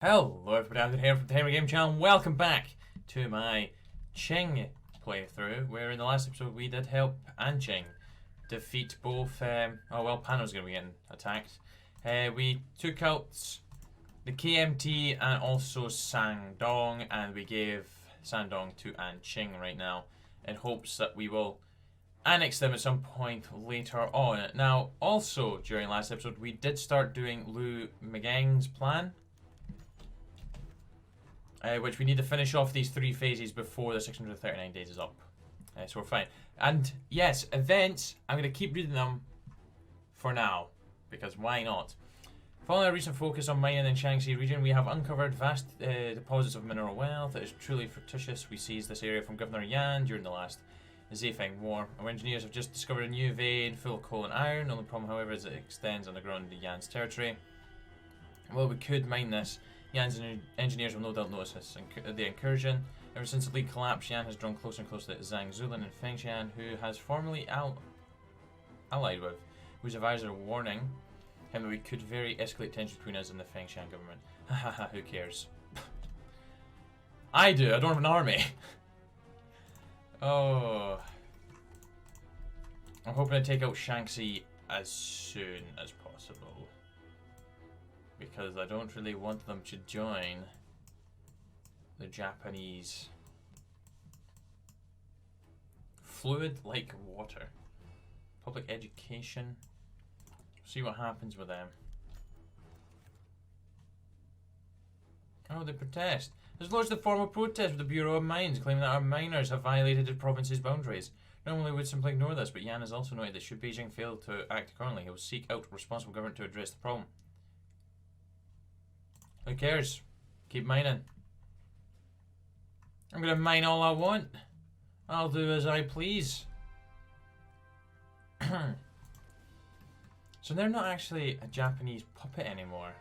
Hello everybody, I'm here from the Doonhamer Game Channel. Welcome back to my Qing playthrough, where in the last episode we did help Qing defeat both, Pano's going to be getting attacked. We took out the KMT and also Sangdong, and we gave Sangdong to Qing right now in hopes that we will annex them at some point later on. Now, also during last episode we did start doing Liu Megang's plan. Which we need to finish off these 3 phases before the 639 days is up. So we're fine. And yes, events, I'm going to keep reading them for now, because why not? Following a recent focus on mining in the Shaanxi region, we have uncovered vast deposits of mineral wealth that is truly fictitious. We seized this area from Governor Yan during the last Zefeng War. Our engineers have just discovered a new vein full of coal and iron. The only problem, however, is it extends underground into Yan's territory. Well, we could mine this. Yan's engineers will no doubt notice the incursion. Ever since the League collapse, Yan has drawn closer and closer to Zhang Zuolin and Fengtian, who has formerly allied with, whose advisor warning him that we could very escalate tensions between us and the Fengtian government. Hahaha, who cares? I do, I don't have an army. Oh. I'm hoping to take out Shaanxi as soon as possible, because I don't really want them to join the Japanese. Fluid like water. Public education. See what happens with them. Oh, they protest. There's lodged a formal protest with the Bureau of Mines, claiming that our miners have violated the province's boundaries. Normally we'd simply ignore this, but Yan has also noted that should Beijing fail to act accordingly, he will seek out responsible government to address the problem. Who cares? Keep mining. I'm gonna mine all I want. I'll do as I please. So they're not actually a Japanese puppet anymore.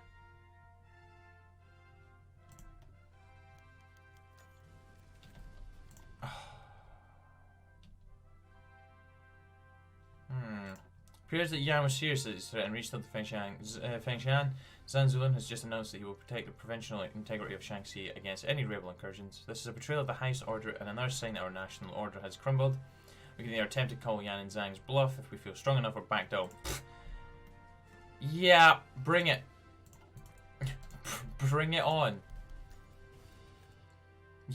Appears that Yan was serious at this threat and reached out to Fengtian. Zhang Zuolin has just announced that he will protect the provincial integrity of Shaanxi against any rebel incursions. This is a betrayal of the highest order and another sign that our national order has crumbled. We can either attempt to call Yan and Zhang's bluff if we feel strong enough, or back down. Yeah, bring it. Bring it on.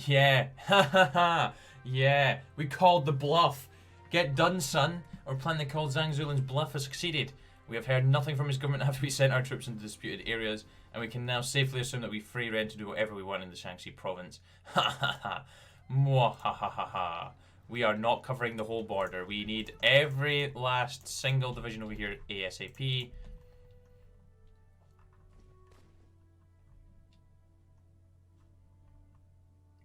Yeah. Ha ha ha. Yeah. We called the bluff. Get done, son. Our plan to call Zhang Zuolin's bluff has succeeded. We have heard nothing from his government after we sent our troops into disputed areas, and we can now safely assume that we free rein to do whatever we want in the Shaanxi province. Ha ha ha. Mwah ha ha ha ha. We are not covering the whole border. We need every last single division over here ASAP.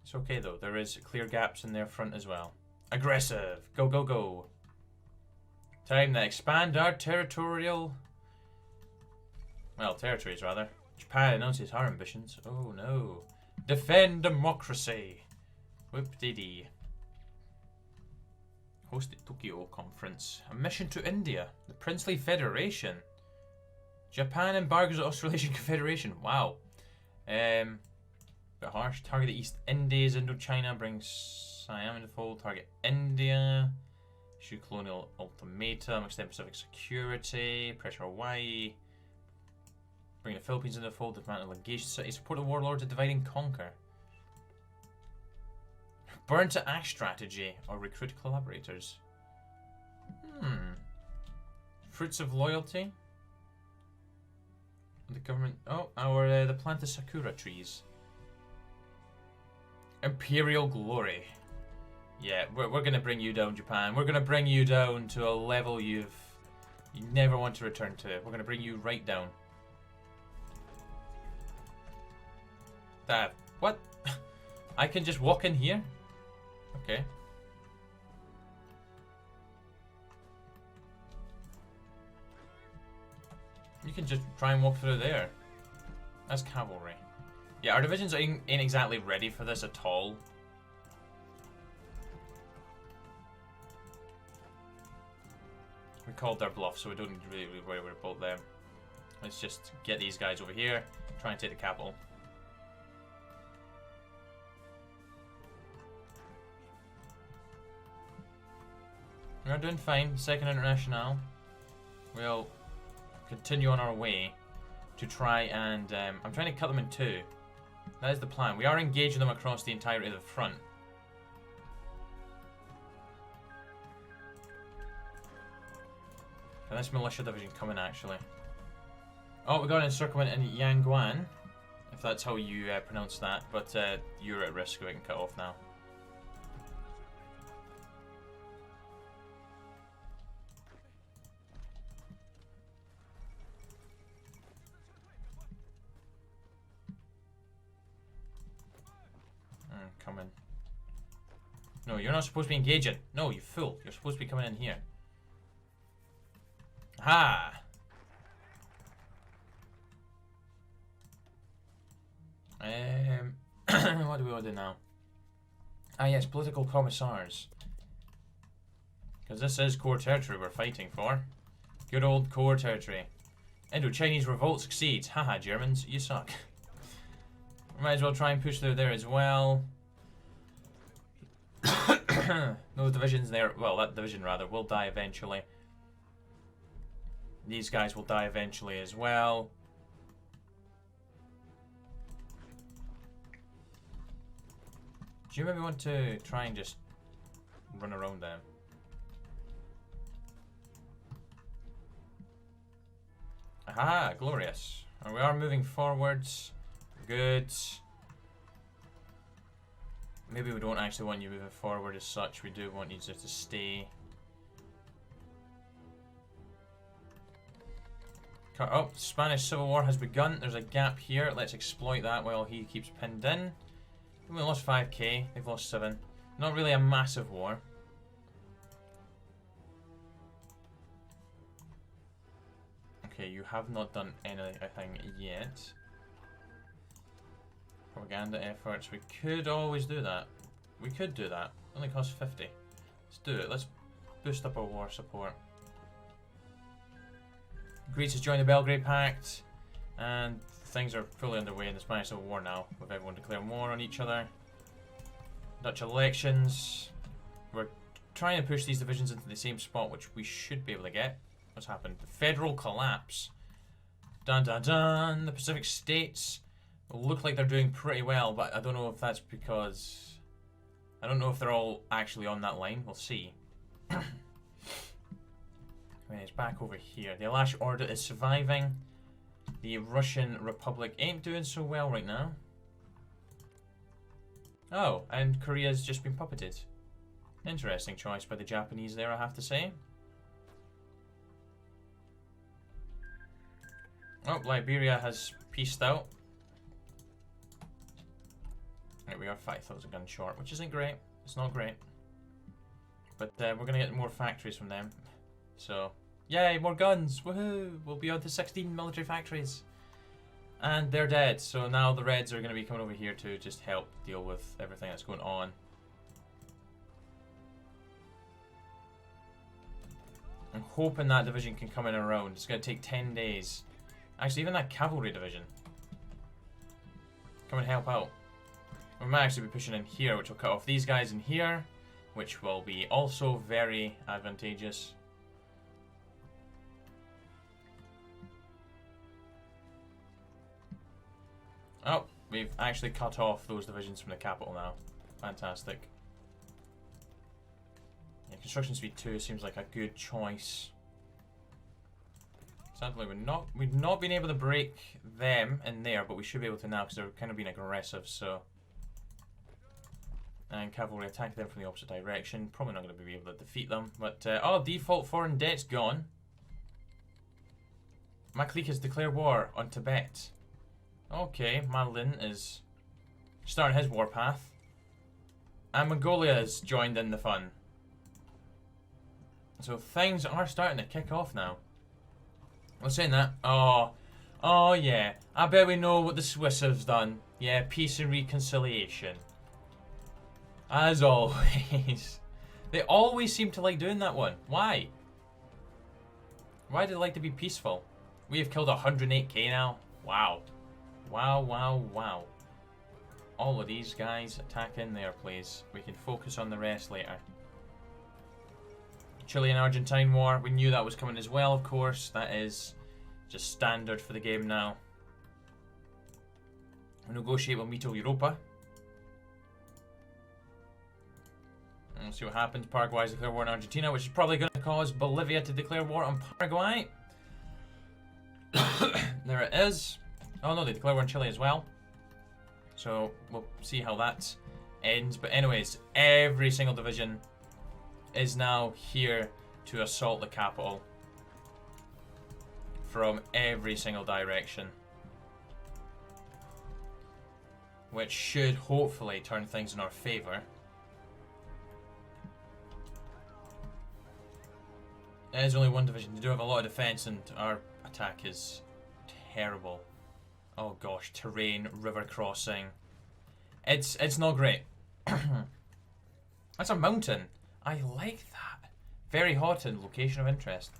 It's okay though, there is clear gaps in their front as well. Aggressive! Go, go, go! Time to expand our territorial... well, territories rather. Japan announces our ambitions. Oh no. Defend democracy! Whoop-dee-dee. Hosted Tokyo Conference. A mission to India. The Princely Federation. Japan embargoes the Australasian Confederation. Wow. Bit harsh. Target the East Indies. Indochina brings Siam into the fold. Target India. Issue colonial ultimatum. Extend Pacific security. Pressure Hawaii. Bring the Philippines into the fold. Dismantle legation city. Support the warlords of divide and conquer. Burn to axe strategy. Or recruit collaborators. Fruits of loyalty. The government. Oh, the plant of sakura trees. Imperial glory. Yeah, we're gonna bring you down, Japan. We're gonna bring you down to a level you never want to return to. We're gonna bring you right down. What? I can just walk in here? Okay. You can just try and walk through there. That's cavalry. Yeah, our divisions ain't exactly ready for this at all. We called their bluff, so we don't really worry about them. Let's just get these guys over here, try and take the capital. We're doing fine. Second International. We'll continue on our way to try and... I'm trying to cut them in two. That is the plan. We are engaging them across the entirety of the front. And this militia division coming, actually. Oh, we got an encirclement in Yangguan, if that's how you pronounce that. But you're at risk of getting cut off now. Come in. No, you're not supposed to be engaging. No, you fool. You're supposed to be coming in here. Ha! What do we want to do now? Ah yes, political commissars. Because this is core territory we're fighting for. Good old core territory. Indo-Chinese revolt succeeds. Haha, Germans, you suck. We might as well try and push through there as well. Those divisions there, well, that division rather, will die eventually. These guys will die eventually as well. Do you maybe want to try and just run around them? Aha, glorious. And we are moving forwards. Good. Maybe we don't actually want you moving forward as such. We do want you just to stay. Oh, Spanish Civil War has begun. There's a gap here. Let's exploit that while he keeps pinned in. We lost 5k. They've lost 7. Not really a massive war. Okay, you have not done anything yet. Propaganda efforts. We could always do that. We could do that. Only costs 50. Let's do it. Let's boost up our war support. Greece has joined the Belgrade Pact, and things are fully underway in the Spanish Civil War now, with everyone declaring war on each other. Dutch elections. We're trying to push these divisions into the same spot, which we should be able to get. What's happened? The federal collapse. Dun dun dun. The Pacific states look like they're doing pretty well, but I don't know if that's because... I don't know if they're all actually on that line. We'll see. It's back over here. The Alash Order is surviving. The Russian Republic ain't doing so well right now. Oh, and Korea's just been puppeted. Interesting choice by the Japanese there, I have to say. Oh, Liberia has peaced out. Right, we are 5,000 guns short, which isn't great. It's not great. But we're going to get more factories from them. So, yay, more guns! Woohoo! We'll be on to 16 military factories. And they're dead, so now the Reds are going to be coming over here to just help deal with everything that's going on. I'm hoping that division can come in around. It's going to take 10 days. Actually, even that cavalry division. Come and help out. We might actually be pushing in here, which will cut off these guys in here, which will be also very advantageous. Oh, we've actually cut off those divisions from the capital now. Fantastic. Yeah, construction speed 2 seems like a good choice. Sadly, we've not been able to break them in there, but we should be able to now because they're kind of being aggressive. So, and cavalry attack them from the opposite direction. Probably not going to be able to defeat them. But oh, default foreign debt's gone. My clique has declared war on Tibet. Okay, Madeline is starting his warpath. And Mongolia has joined in the fun. So things are starting to kick off now. Well, saying that, oh yeah, I bet we know what the Swiss have done. Yeah, peace and reconciliation. As always. They always seem to like doing that one. Why? Why do they like to be peaceful? We have killed 108k now. Wow. Wow, wow, wow. All of these guys attack in there, please. We can focus on the rest later. Chile and Argentine War. We knew that was coming as well, of course. That is just standard for the game now. We negotiate with Mito Europa. And we'll see what happens. Paraguay's declare war on Argentina, which is probably going to cause Bolivia to declare war on Paraguay. There it is. Oh no, they declare war on Chile as well. So we'll see how that ends. But anyways, every single division is now here to assault the capital from every single direction, which should hopefully turn things in our favor. It is only one division. They do have a lot of defense, and our attack is terrible. Oh gosh, terrain, river crossing. It's not great. That's a mountain. I like that. Very hot and location of interest.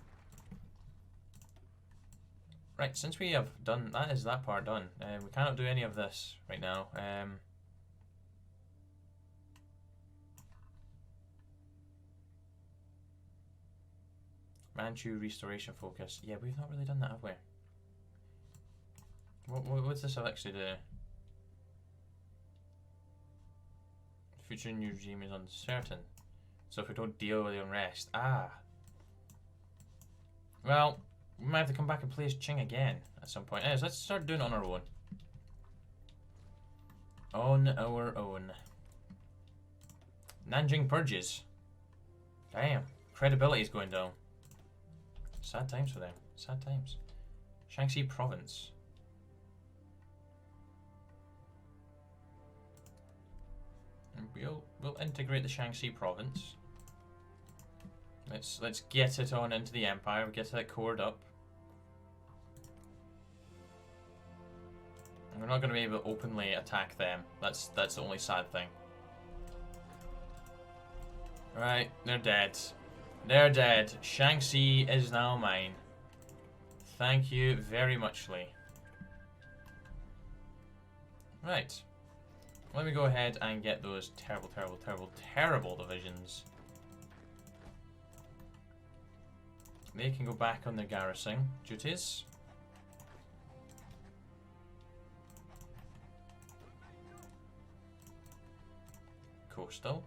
Right, since we have done that, is that part done? We cannot do any of this right now. Manchu restoration focus. Yeah, we've not really done that, have we? What's this actually do? Future new regime is uncertain. So if we don't deal with the unrest. Ah. Well, we might have to come back and play as Qing again at some point. Anyways, let's start doing it on our own. On our own. Nanjing purges. Damn. Credibility is going down. Sad times for them. Sad times. Shaanxi province. And we'll integrate the Shaanxi province. Let's get it on into the empire. We'll get that cored up. And we're not going to be able to openly attack them. That's the only sad thing. Right, they're dead. They're dead. Shaanxi is now mine. Thank you very muchly. Right. Let me go ahead and get those terrible, terrible, terrible, terrible divisions. They can go back on their garrison duties. Coastal.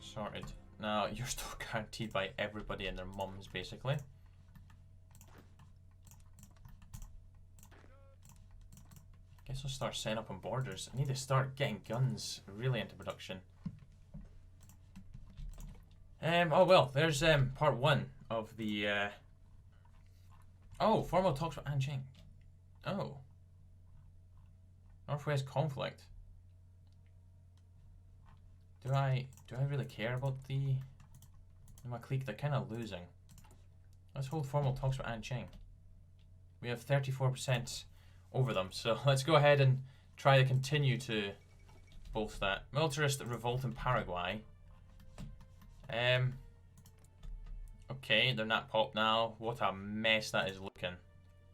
Sorted. Now, you're still guaranteed by everybody and their mums, basically. Guess I'll start setting up on borders. I need to start getting guns really into production. Oh well, there's part one of the oh, formal talks with Anqing. Oh. Northwest conflict. Do I really care about my clique? They're kind of losing. Let's hold formal talks with Anqing. We have 34% over them, so let's go ahead and try to continue to bolster that. Militarist revolt in Paraguay. Okay, they're not pop now. What a mess that is looking.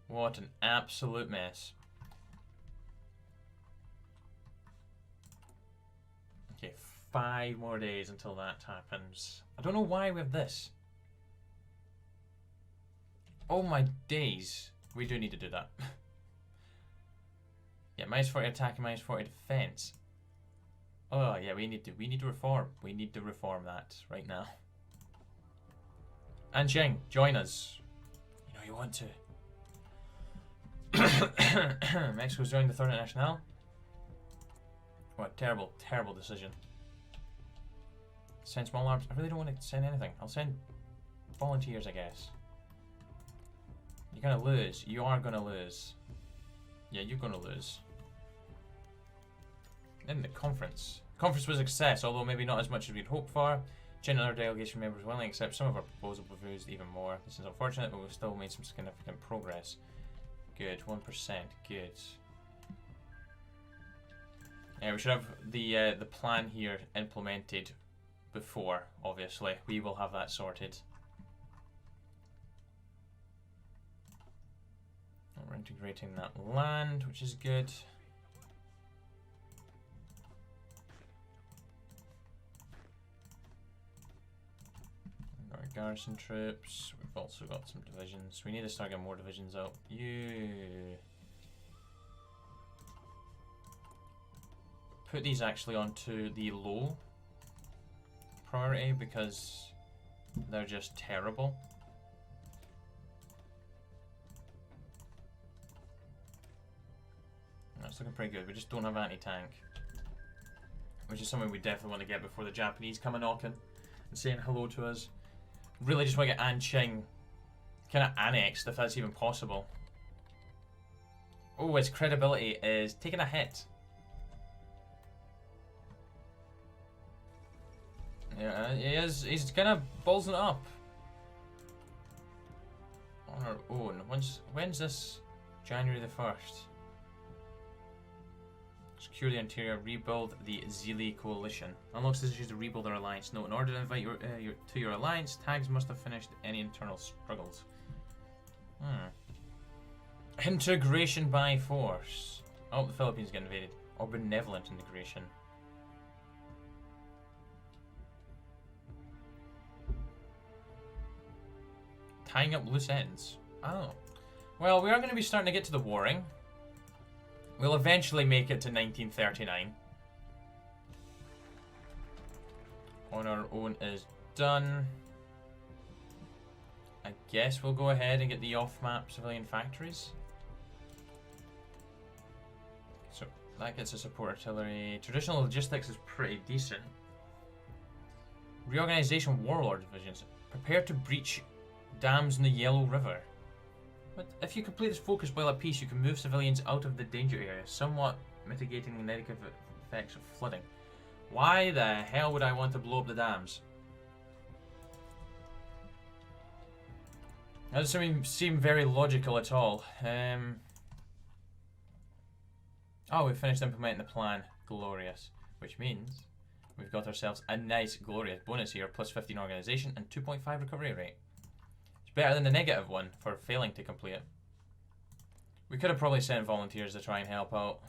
What an absolute mess. Okay, 5 more days until that happens. I don't know why we have this. Oh my days. We do need to do that. Yeah, minus 40 attack and minus 40 defense. Oh yeah, we need to reform. We need to reform that right now. Anqing, join us. You know you want to. Mexico's joined the Third International. What a terrible, terrible decision. Send small arms. I really don't want to send anything. I'll send volunteers, I guess. You're gonna lose. You are gonna lose. Yeah, you're gonna lose. Then the conference. Conference was a success, although maybe not as much as we'd hoped for. China and other delegation members willing to accept some of our proposals, but refused even more. This is unfortunate, but we've still made some significant progress. Good, 1%. Good. Yeah, we should have the plan here implemented before, obviously. We will have that sorted. We're integrating that land, which is good. Our garrison troops. We've also got some divisions. We need to start getting more divisions out. You put these actually onto the low priority because they're just terrible. That's looking pretty good. We just don't have anti-tank, which is something we definitely want to get before the Japanese come a knocking and saying hello to us. Really just want to get Anqing kind of annexed, if that's even possible. Oh, his credibility is taking a hit. Yeah, he is. He's kind of ballsing it up on our own. When's this? January the 1st. Secure the interior, rebuild the Zili coalition. Unlocks decisions to rebuild our alliance. No, in order to invite your alliance, tags must have finished any internal struggles. Integration by force. Oh, the Philippines get invaded. Or benevolent integration. Tying up loose ends. Oh. Well, we are going to be starting to get to the warring. We'll eventually make it to 1939. On our own is done. I guess we'll go ahead and get the off-map civilian factories. So that gets us support artillery. Traditional logistics is pretty decent. Reorganization warlord divisions. Prepare to breach dams in the Yellow River. But if you complete this focus while at peace, you can move civilians out of the danger area, somewhat mitigating the negative effects of flooding. Why the hell would I want to blow up the dams? That doesn't seem very logical at all. Oh, we finished implementing the plan. Glorious. Which means we've got ourselves a nice, glorious bonus here, plus 15 organization and 2.5 recovery rate. Better than the negative one for failing to complete it. We could have probably sent volunteers to try and help out.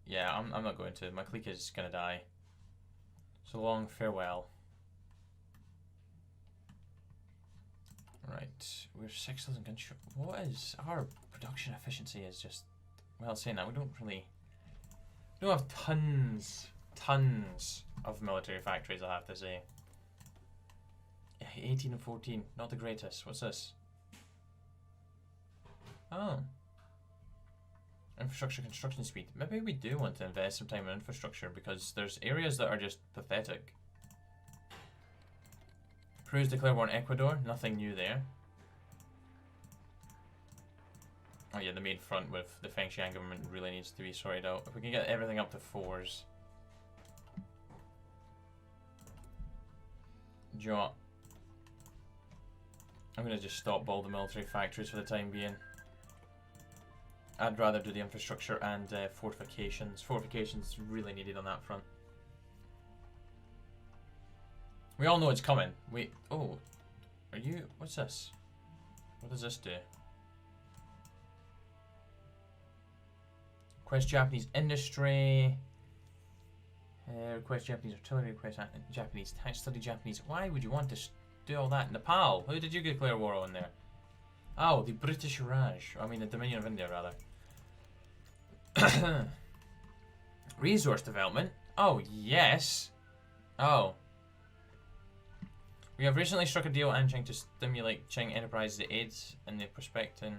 Yeah, I'm not going to. My clique is going to die. So long, farewell. Right, we're 6,000 gun short. What is our production efficiency? Is just, well, saying that we don't have tons of military factories, I have to say. 18 and 14, not the greatest. What's this? Oh. Infrastructure construction speed. Maybe we do want to invest some time in infrastructure because there's areas that are just pathetic. Peru's declared war in Ecuador. Nothing new there. Oh yeah, the main front with the Fengtian government really needs to be sorted out. If we can get everything up to 4s. Jot. I'm going to just stop all the military factories for the time being. I'd rather do the infrastructure and fortifications. Fortifications really needed on that front. We all know it's coming. Wait, oh. Are you... What's this? What does this do? Request Japanese industry. Request Japanese artillery. Request Japanese tank. Study Japanese. Why would you want to... do all that? Nepal. Who did you declare war on there? Oh, the British Raj. I mean, the Dominion of India, rather. Resource development. Oh, yes. Oh. We have recently struck a deal with Anqing to stimulate Qing enterprises to aid in the prospecting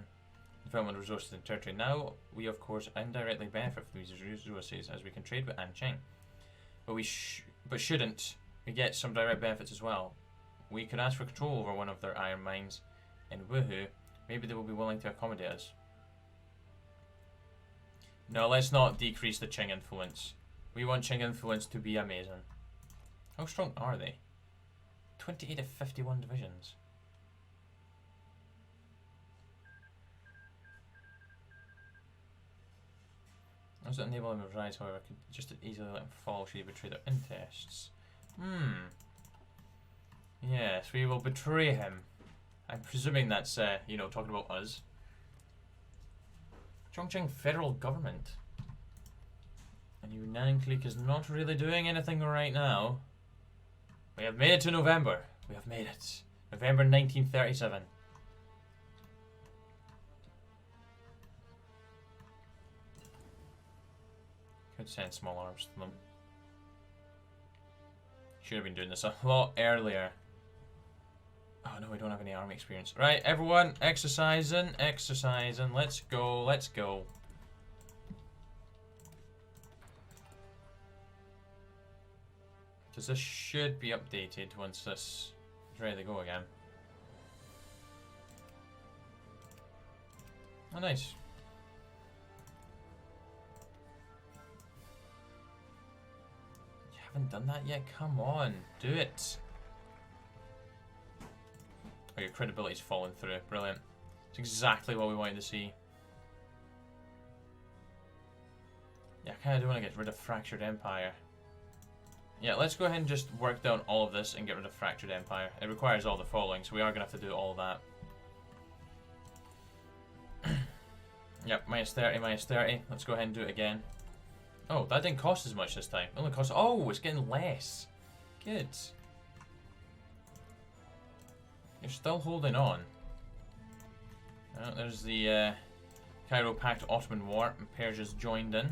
development of resources in territory. Now, we of course indirectly benefit from these resources as we can trade with Anqing. But shouldn't we get some direct benefits as well? We could ask for control over one of their iron mines in Wuhu. Maybe they will be willing to accommodate us. No, let's not decrease the Qing influence. We want Qing influence to be amazing. How strong are they? 28 of 51 divisions. Those that enable them to rise, however, could just easily let them fall should you betray their interests. Yes, we will betray him. I'm presuming that's, you know, talking about us. Chongqing federal government. And Yunnan clique is not really doing anything right now. We have made it to November. We have made it. November 1937. Could send small arms to them. Should have been doing this a lot earlier. Oh no, we don't have any army experience. Right, everyone, exercising. Let's go. Because this should be updated once this is ready to go again. Oh, nice. You haven't done that yet? Come on, do it. Oh, your credibility's fallen through. Brilliant. It's exactly what we wanted to see. Yeah, I kind of do want to get rid of Fractured Empire. Yeah, let's go ahead and just work down all of this and get rid of Fractured Empire. It requires all the following, so we are going to have to do all of that. Yep, minus 30, minus 30. Let's go ahead and do it again. Oh, that didn't cost as much this time. It only cost... Oh, it's getting less. Good. You're still holding on. Oh, there's the Cairo Pact Ottoman War, and Persia's joined in.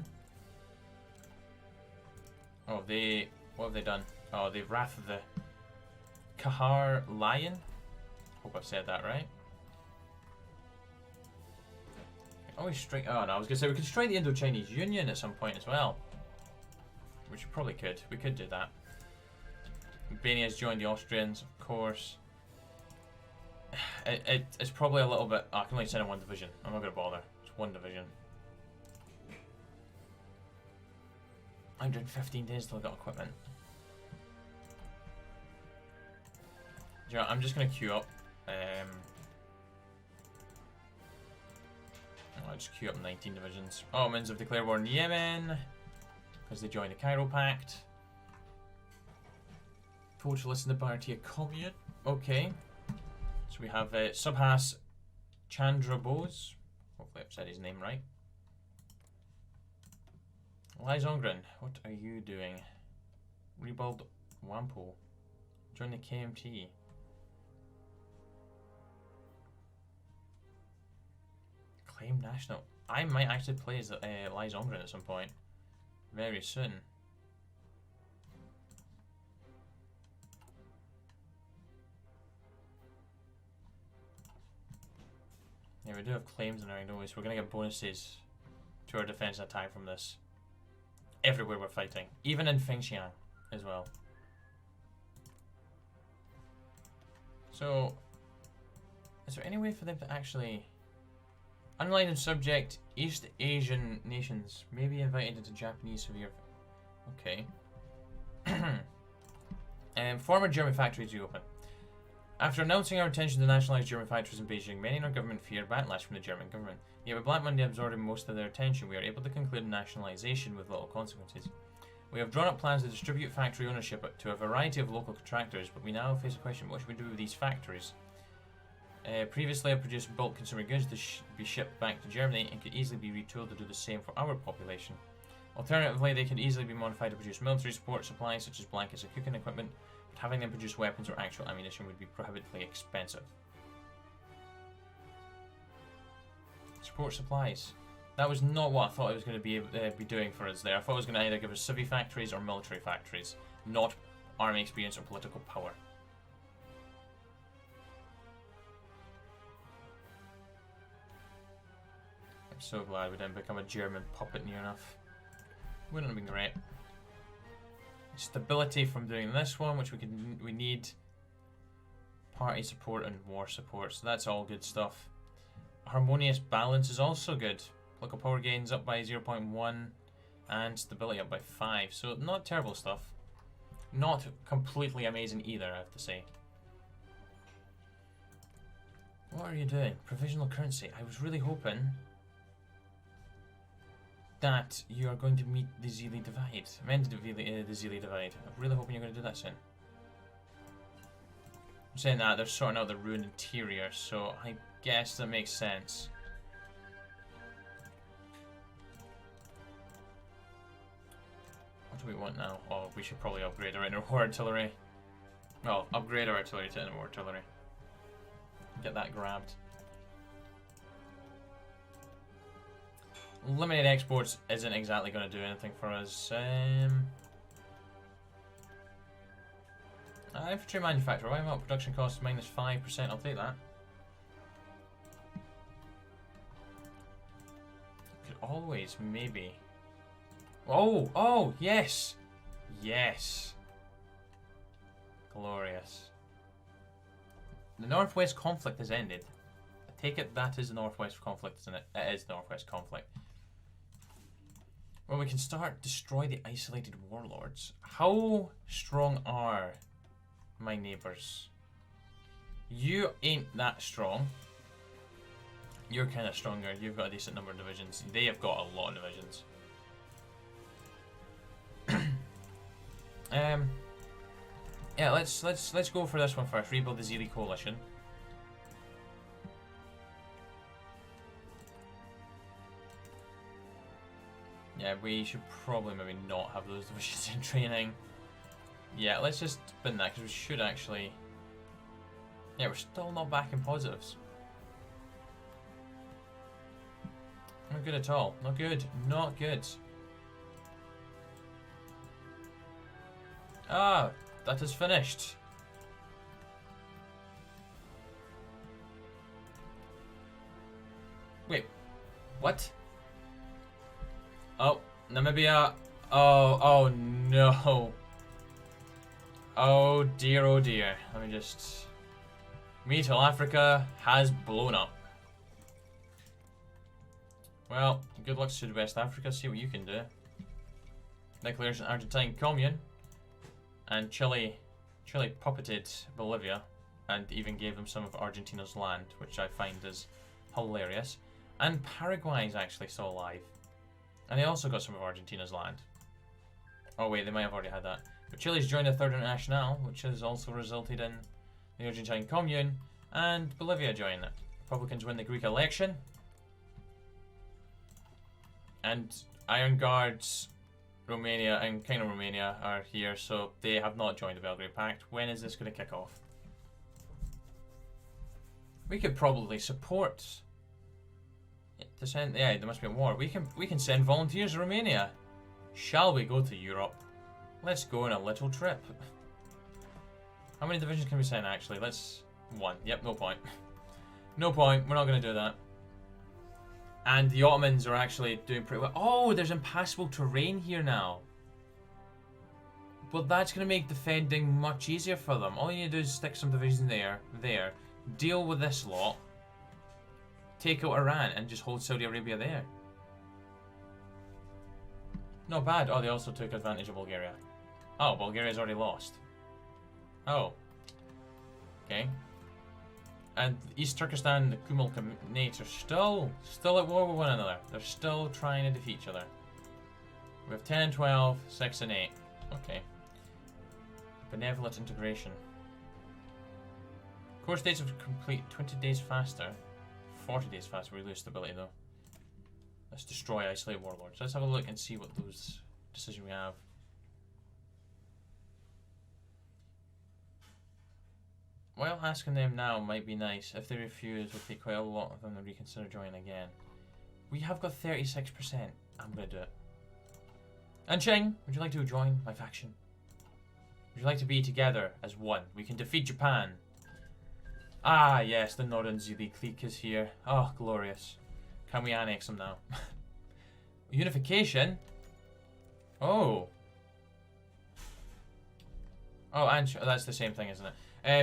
Oh, they... What have they done? Oh, the Wrath of the Kahar Lion? Hope I've said that right. Always strike... Oh, no, I was going to say we could strike the Indo-Chinese Union at some point as well. Which we probably could. We could do that. Albania's joined the Austrians, of course. It's probably a little bit... Oh, I can only send in one division. I'm not going to bother. It's one division. 115 days till I got equipment. You know, I'm just going to queue up. I'll just queue up 19 divisions. Ottomans have declared war on Yemen because they joined the Cairo Pact. Socialist in the Bharatiya Commune. Okay. So we have Subhas Chandra Bose. Hopefully I've said his name right. Lai Zongren, what are you doing? Rebuild Wampo. Join the KMT. Claim national. I might actually play as Lai Zongren at some point. Very soon. Yeah, we do have claims in our don't we? So we're going to get bonuses to our defense and attack from this. Everywhere we're fighting. Even in Fengtian as well. So, is there any way for them to actually... Unaligned subject, East Asian nations may be invited into Japanese severe... Okay. Former German factories reopen. After announcing our intention to nationalise German factories in Beijing, many in our government feared backlash from the German government. Yet with Black Monday absorbing most of their attention, we are able to conclude nationalisation with little consequences. We have drawn up plans to distribute factory ownership to a variety of local contractors, but we now face a question: what should we do with these factories? Previously, I produced bulk consumer goods to be shipped back to Germany and could easily be retooled to do the same for our population. Alternatively, they could easily be modified to produce military support supplies such as blankets and cooking equipment, but having them produce weapons or actual ammunition would be prohibitively expensive. Support supplies. That was not what I thought it was going to be doing for us there. I thought it was going to either give us civvy factories or military factories, not army experience or political power. I'm so glad we didn't become a German puppet near enough. Wouldn't have been great. Stability from doing this one, which we need. Party support and war support, so that's all good stuff. Harmonious balance is also good. Political power gains up by 0.1 and stability up by 5, so not terrible stuff. Not completely amazing either, I have to say. What are you doing? Provisional currency. I was really hoping that you are going to meet the Zili Divide. I meant the Zili Divide. I'm really hoping you're going to do that soon. I'm saying that they're sorting out the ruined interior, so I guess that makes sense. What do we want now? Oh, we should probably upgrade our inner war artillery. Well, upgrade our artillery to more artillery. Get that grabbed. Limited exports isn't exactly going to do anything for us. Infantry manufacturer. Why not? Production costs -5%. I'll take that. Could always, maybe. Oh! Oh! Yes! Yes! Glorious. The Northwest conflict has ended. I take it that is the Northwest conflict, isn't it? It is the Northwest conflict. Well, we can start destroy the isolated warlords. How strong are my neighbours? You ain't that strong. You're kind of stronger. You've got a decent number of divisions. They have got a lot of divisions. Yeah, let's go for this one first. Rebuild the Zili coalition. Yeah, we should probably maybe not have those divisions in training. Yeah, let's just bin that because we should actually. Yeah, we're still not back in positives. Not good at all. Not good. Not good. Ah, that is finished. Wait, what? Oh, Namibia. Oh no. Oh dear, oh dear. Let me just. Metal Africa has blown up. Well, good luck to West Africa. See what you can do. Declares an Argentine commune. And Chile puppeted Bolivia and even gave them some of Argentina's land, which I find is hilarious. And Paraguay is actually still alive. And they also got some of Argentina's land. Oh wait, they might have already had that. But Chile's joined the Third International, which has also resulted in the Argentine Commune, and Bolivia joined it. Republicans win the Greek election. And Iron Guards, Romania and kind of Romania are here, so they have not joined the Belgrade Pact. When is this going to kick off? We could probably support to send. Yeah, there must be a war. We can send volunteers to Romania. Shall we go to Europe? Let's go on a little trip. How many divisions can we send actually? Let's one. Yep, no point. No point. We're not going to do that. And the Ottomans are actually doing pretty well. Oh, there's impassable terrain here now. Well, that's going to make defending much easier for them. All you need to do is stick some divisions there, deal with this lot, take out Iran, and just hold Saudi Arabia there. Not bad. Oh, they also took advantage of Bulgaria. Oh, Bulgaria's already lost. Oh. Okay. And East Turkestan and the Kumal Khanate are still at war with one another. They're still trying to defeat each other. We have 10 and 12, 6 and 8. Okay. Benevolent integration. Core states have complete 20 days faster. 40 days faster. We lose stability though. Let's destroy isolated warlords. Let's have a look and see what those decisions we have. While asking them now might be nice. If they refuse, we'll take quite a lot of them to reconsider joining again. We have got 36%. I'm gonna do it. And Qing, would you like to join my faction? Would you like to be together as one? We can defeat Japan. Ah, yes, the Northern Zili clique is here. Oh, glorious. Can we annex them now? Unification? Oh. Oh, and that's the same thing, isn't it?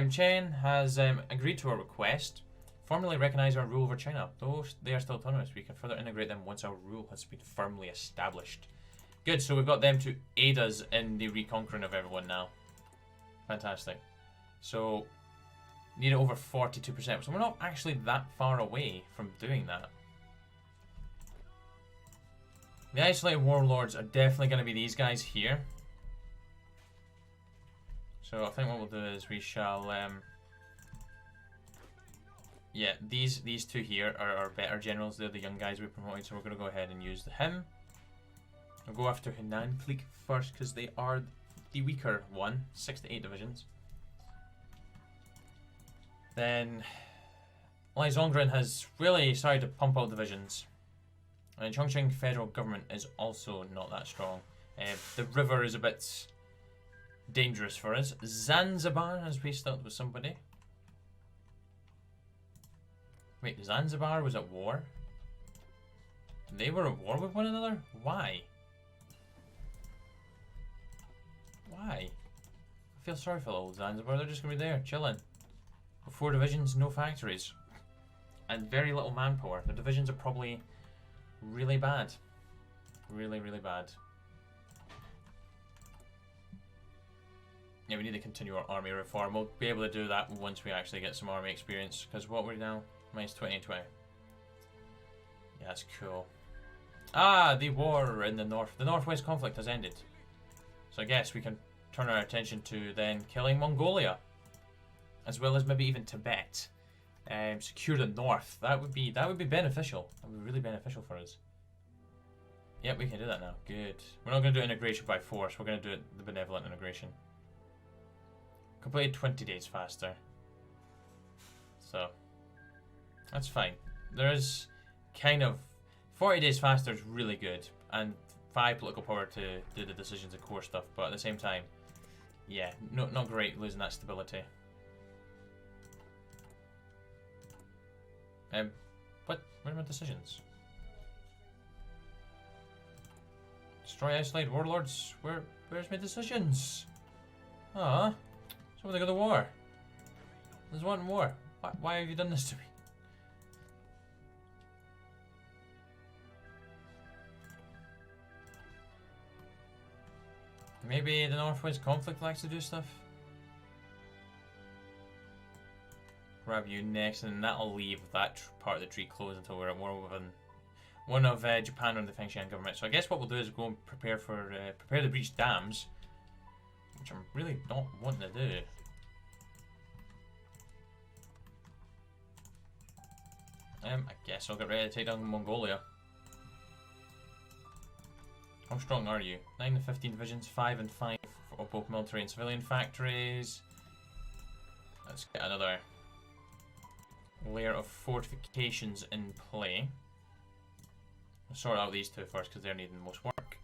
Chen has agreed to our request. Formally recognize our rule over China. Though they are still autonomous, we can further integrate them once our rule has been firmly established. Good, so we've got them to aid us in the reconquering of everyone now. Fantastic. So, need it over 42%. So we're not actually that far away from doing that. The isolated warlords are definitely going to be these guys here. So I think what we'll do is we shall, yeah, these two here are our better generals. They're the young guys we promoted, so we're going to go ahead and use him. We'll go after Hunan clique first because they are the weaker one, 6 to 8 divisions. Then Lai Zongren has really started to pump out divisions. And the Chongqing federal government is also not that strong. The river is a bit dangerous for us. Zanzibar has peaced out with somebody. Wait, Zanzibar was at war? They were at war with one another? Why? Why? I feel sorry for old Zanzibar. They're just going to be there, chilling. With 4 divisions, no factories. And very little manpower. The divisions are probably really bad. Really, really bad. Yeah, we need to continue our army reform. We'll be able to do that once we actually get some army experience. Because what we're now? Minus 20 and 20. Yeah, that's cool. Ah, the war in the north. The northwest conflict has ended. So I guess we can turn our attention to then killing Mongolia. As well as maybe even Tibet. Secure the north. That would be beneficial. That would be really beneficial for us. Yep, we can do that now. Good. We're not going to do integration by force. We're going to do it the benevolent integration. Completed 20 days faster. So that's fine. There is kind of 40 days faster is really good, and 5 political power to do the decisions and core stuff. But at the same time, yeah, not great losing that stability. What? Where are my decisions? Destroy, isolate, warlords. Where's my decisions? Ah, so they go to war. There's one war. Why have you done this to me? Maybe the Northwest conflict likes to do stuff. Grab you next, and that'll leave that part of the tree closed until we're at war with one of Japan and the Fengtian government. So I guess what we'll do is go and prepare for prepare the breached dams, which I'm really not wanting to do. I guess I'll get ready to take down Mongolia. How strong are you? 9 and 15 divisions, 5 and 5 for both military and civilian factories. Let's get another layer of fortifications in play. I'll sort out these 2 first because they're needing the most work.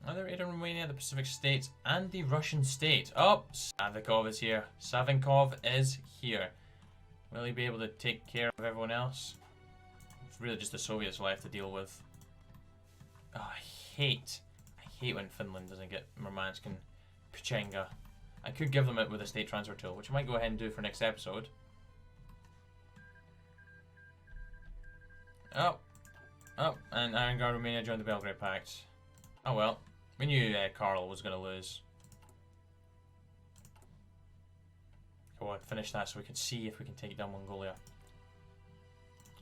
Other aid in Romania, the Pacific States, and the Russian state. Oh, Savinkov is here. Savinkov is here. Will he be able to take care of everyone else? It's really just the Soviets left to deal with. Oh, I hate when Finland doesn't get Murmansk and Pechenga. I could give them it with a state transfer tool, which I might go ahead and do for next episode. Oh, and Iron Guard Romania joined the Belgrade Pact. Oh well, we knew Karl was going to lose. Go on, finish that so we can see if we can take down Mongolia.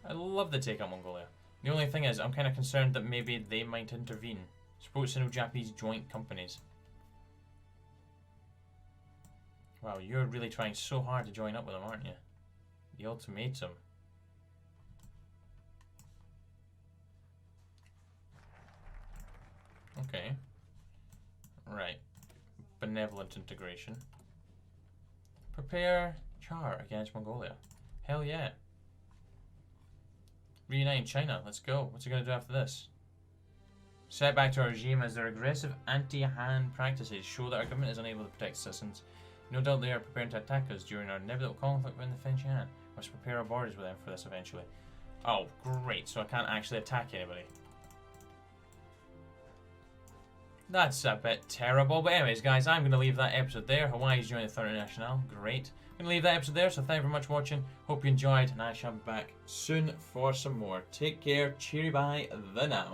I'd love to take out Mongolia. The only thing is, I'm kind of concerned that maybe they might intervene. Support Sino-Japanese joint companies. Wow, you're really trying so hard to join up with them, aren't you? The ultimatum. Okay. Right. Benevolent integration. Prepare Char against Mongolia. Hell yeah. Reunite China. Let's go. What's he going to do after this? Set back to our regime as their aggressive anti-Han practices show that our government is unable to protect citizens. No doubt they are preparing to attack us during our inevitable conflict with the Fengtian. We must prepare our borders with them for this eventually. Oh, great. So I can't actually attack anybody. That's a bit terrible. But anyways, guys, I'm going to leave that episode there. Hawaii's joined the Third International. Great. I'm going to leave that episode there, so thank you very much for watching. Hope you enjoyed, and I shall be back soon for some more. Take care. Cheery bye. The now.